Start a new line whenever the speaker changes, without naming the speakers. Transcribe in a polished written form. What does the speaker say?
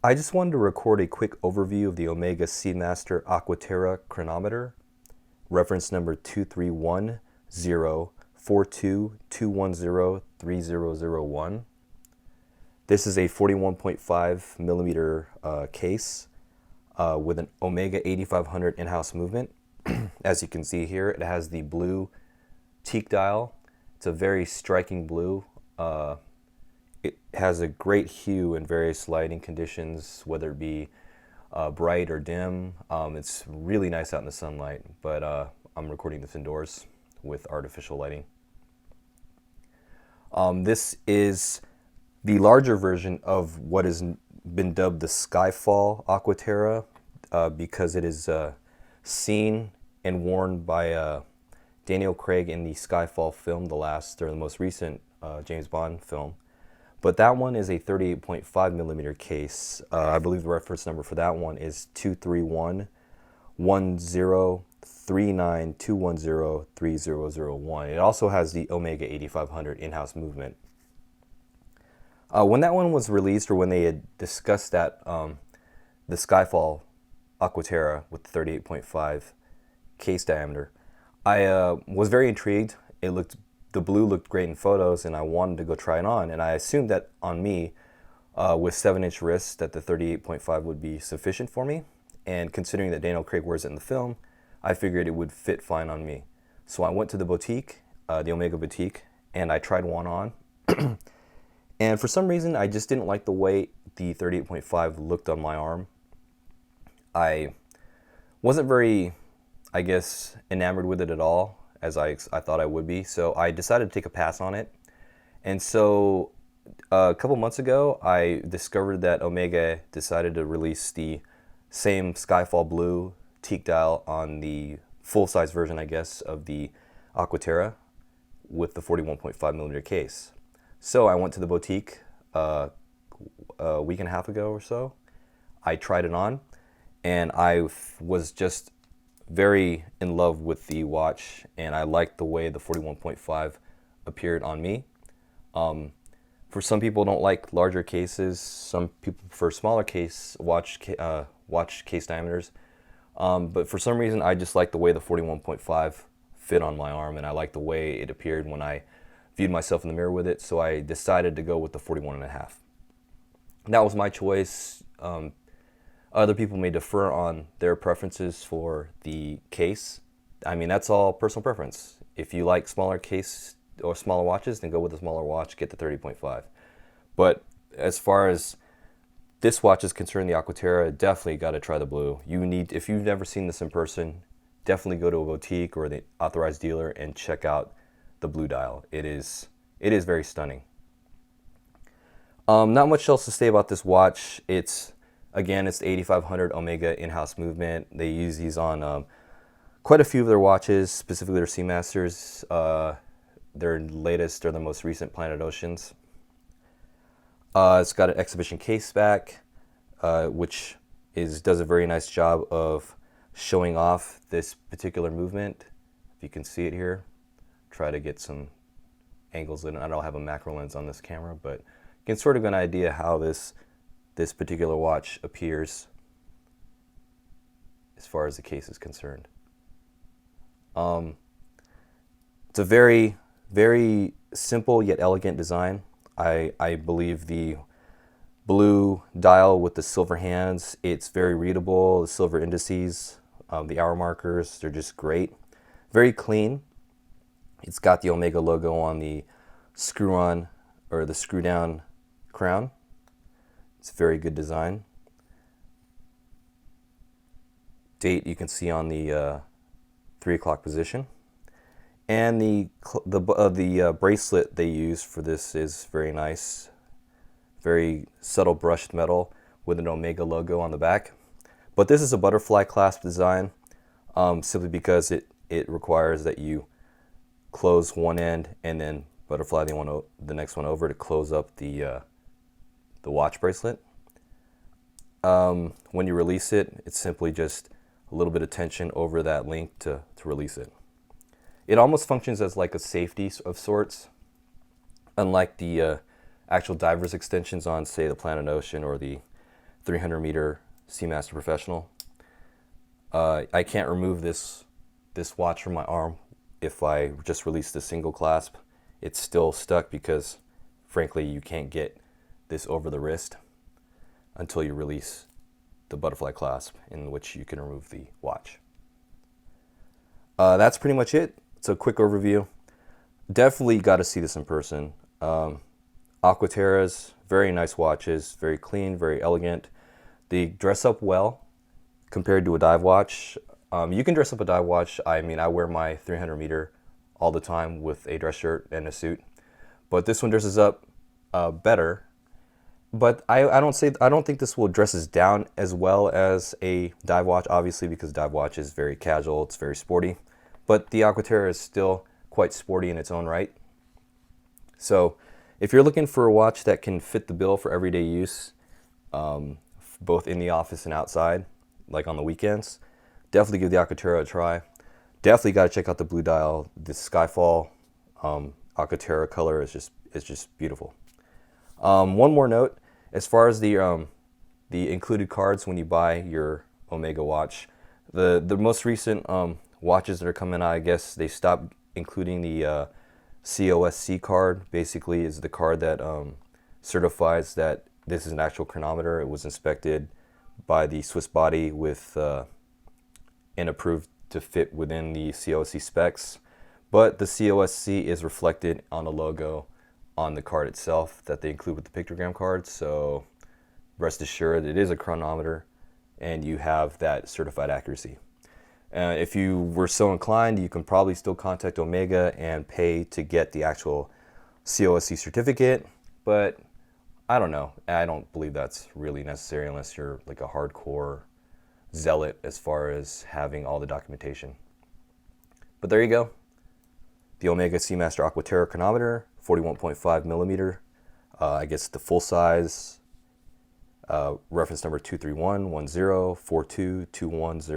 I just wanted to record a quick overview of the Omega Seamaster Aqua Terra chronometer, reference number 231-042-210-3001. This is a 41.5 millimeter case with an Omega 8500 in-house movement. As you can see here, it has the blue teak dial. It's a very striking blue. It has a great hue in various lighting conditions, whether it be bright or dim. It's really nice out in the sunlight, but I'm recording this indoors with artificial lighting. This is the larger version of what has been dubbed the Skyfall Aqua Terra because it is seen and worn by Daniel Craig in the Skyfall film, the most recent James Bond film. But that one is a 38.5 millimeter case. I believe the reference number for that one is 231-1039-210-3001. It also has the Omega 8500 in-house movement. When that one was released, or when they had discussed that, the Skyfall Aqua Terra with the 38.5 case diameter, I was very intrigued. The blue looked great in photos, and I wanted to go try it on. And I assumed that on me, with 7-inch wrists, that the 38.5 would be sufficient for me. And considering that Daniel Craig wears it in the film, I figured it would fit fine on me. So I went to the boutique, the Omega boutique, and I tried one on. And for some reason, I just didn't like the way the 38.5 looked on my arm. I wasn't very, I guess, enamored with it at all, as I thought I would be. So I decided to take a pass on it. And so a couple months ago, I discovered that Omega decided to release the same Skyfall blue teak dial on the full-size version, I guess, of the Aqua Terra with the 41.5 millimeter case. So I went to the boutique a week and a half ago or so. I tried it on, and I was just very in love with the watch, and I liked the way the 41.5 appeared on me. For some people don't like larger cases. Some people prefer smaller watch case diameters. But for some reason, I just like the way the 41.5 fit on my arm, and I like the way it appeared when I viewed myself in the mirror with it. So I decided to go with the 41.5. That was my choice. Other people may defer on their preferences for the case. I mean, that's all personal preference. If you like smaller case or smaller watches, then go with the smaller watch, get the 30.5. But as far as this watch is concerned, the Aqua Terra, definitely got to try the blue. If you've never seen this in person, definitely go to a boutique or the authorized dealer and check out the blue dial. It is very stunning. Not much else to say about this watch. Again, it's the 8500 Omega in-house movement. They use these on quite a few of their watches, specifically their Seamasters. Their latest or the most recent Planet Oceans. It's got an exhibition case back, which does a very nice job of showing off this particular movement. If you can see it here, try to get some angles in it. I don't have a macro lens on this camera, but you can sort of get an idea how this particular watch appears as far as the case is concerned. It's a very, very simple yet elegant design. I believe the blue dial with the silver hands, it's very readable. The silver indices, the hour markers, they're just great. Very clean. It's got the Omega logo on the screw-on or the screw-down crown. It's a very good design. Date you can see on the 3 o'clock position. And the bracelet they use for this is very nice. Very subtle brushed metal with an Omega logo on the back. But this is a butterfly clasp design simply because it requires that you close one end and then butterfly the next one over to close up the watch bracelet. When you release it, it's simply just a little bit of tension over that link to release it. It almost functions as like a safety of sorts, unlike the actual diver's extensions on, say, the Planet Ocean or the 300 meter Seamaster Professional. I can't remove this watch from my arm if I just release the single clasp. It's still stuck because, frankly, you can't get this over the wrist until you release the butterfly clasp, in which you can remove the watch. That's pretty much it. It's a quick overview. Definitely got to see this in person. Aqua Terra's very nice watches, very clean, very elegant. They dress up well compared to a dive watch. You can dress up a dive watch. I mean, I wear my 300 meter all the time with a dress shirt and a suit, but this one dresses up better. But I don't think this will dresses down as well as a dive watch, obviously, because dive watch is very casual, it's very sporty. But the Aqua Terra is still quite sporty in its own right. So if you're looking for a watch that can fit the bill for everyday use, both in the office and outside, like on the weekends, definitely give the Aqua Terra a try. Definitely got to check out the blue dial. The Skyfall Aqua Terra color is just beautiful. One more note, as far as the included cards when you buy your Omega watch, the most recent watches that are coming out, I guess they stopped including the COSC card. Basically is the card that certifies that this is an actual chronometer. It was inspected by the Swiss body with and approved to fit within the COSC specs. But the COSC is reflected on the logo on the card itself that they include with the pictogram card. So rest assured it is a chronometer and you have that certified accuracy. If you were so inclined, you can probably still contact Omega and pay to get the actual COSC certificate, but I don't know. I don't believe that's really necessary unless you're like a hardcore zealot as far as having all the documentation. But there you go. The Omega Seamaster Aqua Terra chronometer, 41.5 millimeter. I guess the full size, reference number 23110422102.